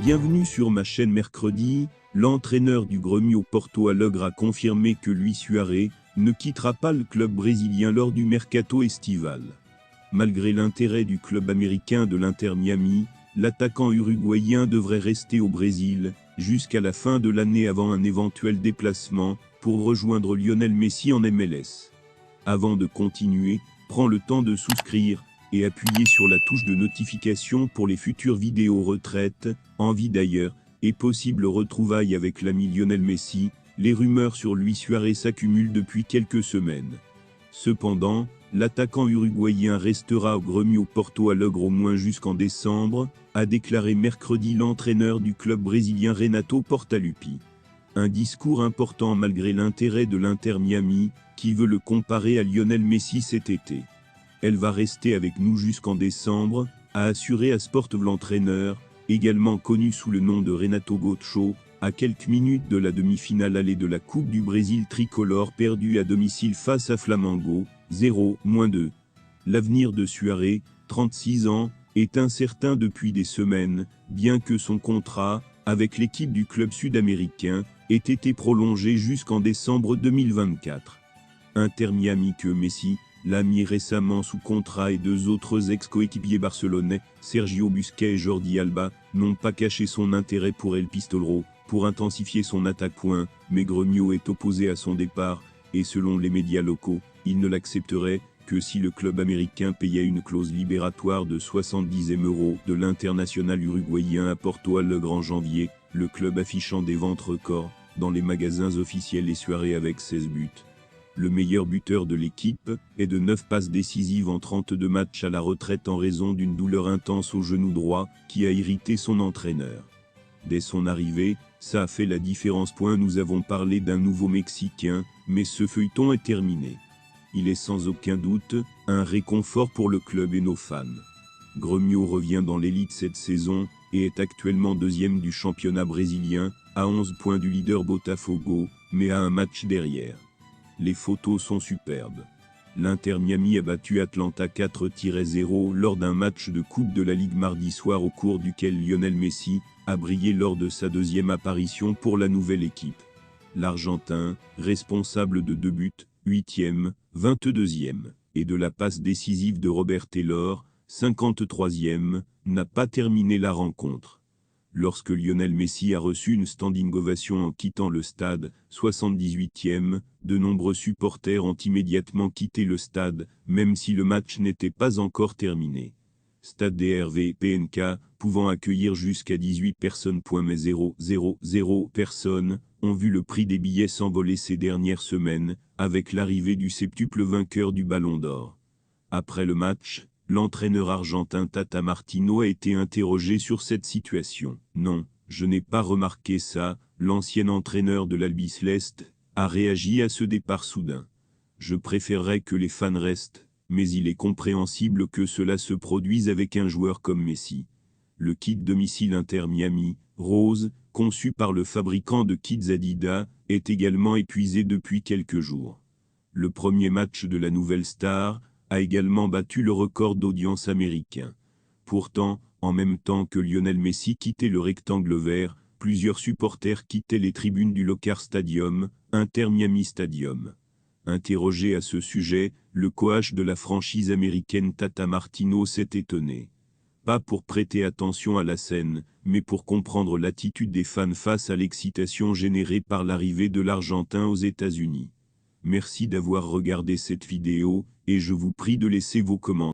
Bienvenue sur ma chaîne. Mercredi, l'entraîneur du Grêmio Porto Alegre a confirmé que Luis Suarez ne quittera pas le club brésilien lors du mercato estival. Malgré l'intérêt du club américain de l'Inter Miami, l'attaquant uruguayen devrait rester au Brésil jusqu'à la fin de l'année avant un éventuel déplacement pour rejoindre Lionel Messi en MLS. Avant de continuer, prends le temps de souscrire et appuyer sur la touche de notification pour les futures vidéos retraite, envie d'ailleurs, et possibles retrouvailles avec l'ami Lionel Messi. Les rumeurs sur Luis Suarez s'accumulent depuis quelques semaines. Cependant, l'attaquant uruguayen restera au Grêmio Porto Alegre au moins jusqu'en décembre, a déclaré mercredi l'entraîneur du club brésilien Renato Portaluppi. Un discours important malgré l'intérêt de l'Inter Miami, qui veut le comparer à Lionel Messi cet été. Elle va rester avec nous jusqu'en décembre, a assuré à Sport l'entraîneur, également connu sous le nom de Renato Gaucho, à quelques minutes de la demi-finale allée de la Coupe du Brésil tricolore perdue à domicile face à Flamengo, 0-2. L'avenir de Suarez, 36 ans, est incertain depuis des semaines, bien que son contrat, avec l'équipe du club sud-américain, ait été prolongé jusqu'en décembre 2024. Inter Miami que Messi l'a mis récemment sous contrat et deux autres ex-coéquipiers barcelonais, Sergio Busquets et Jordi Alba, n'ont pas caché son intérêt pour El Pistolero, pour intensifier son attaque. Mais Grêmio est opposé à son départ, et selon les médias locaux, il ne l'accepterait que si le club américain payait une clause libératoire de 70 000 € de l'international uruguayen à Porto Alegre en janvier, le club affichant des ventes records dans les magasins officiels et Suarez avec 16 buts. Le meilleur buteur de l'équipe est de 9 passes décisives en 32 matchs à la retraite en raison d'une douleur intense au genou droit qui a irrité son entraîneur. Dès son arrivée, ça a fait la différence. Nous avons parlé d'un nouveau Mexicain, mais ce feuilleton est terminé. Il est sans aucun doute un réconfort pour le club et nos fans. Grêmio revient dans l'élite cette saison et est actuellement deuxième du championnat brésilien, à 11 points du leader Botafogo, mais à un match derrière. Les photos sont superbes. L'Inter Miami a battu Atlanta 4-0 lors d'un match de Coupe de la Ligue mardi soir au cours duquel Lionel Messi a brillé lors de sa deuxième apparition pour la nouvelle équipe. L'Argentin, responsable de 2 buts, 8e, 22e, et de la passe décisive de Robert Taylor, 53e, n'a pas terminé la rencontre. Lorsque Lionel Messi a reçu une standing ovation en quittant le stade, 78e, de nombreux supporters ont immédiatement quitté le stade, même si le match n'était pas encore terminé. Stade DRV PNK, pouvant accueillir jusqu'à 18 personnes. Mais 000 personnes ont vu le prix des billets s'envoler ces dernières semaines, avec l'arrivée du septuple vainqueur du Ballon d'Or. Après le match, l'entraîneur argentin Tata Martino a été interrogé sur cette situation. « Non, je n'ai pas remarqué ça », l'ancien entraîneur de l'Albiceleste a réagi à ce départ soudain. « Je préférerais que les fans restent, mais il est compréhensible que cela se produise avec un joueur comme Messi. » Le kit domicile Inter Miami, rose, conçu par le fabricant de kits Adidas, est également épuisé depuis quelques jours. Le premier match de la nouvelle star a également battu le record d'audience américain. Pourtant, en même temps que Lionel Messi quittait le rectangle vert, plusieurs supporters quittaient les tribunes du Locar Stadium, Inter Miami Stadium. Interrogé à ce sujet, le coach de la franchise américaine Tata Martino s'est étonné. Pas pour prêter attention à la scène, mais pour comprendre l'attitude des fans face à l'excitation générée par l'arrivée de l'Argentin aux États-Unis. Merci d'avoir regardé cette vidéo, et je vous prie de laisser vos commentaires.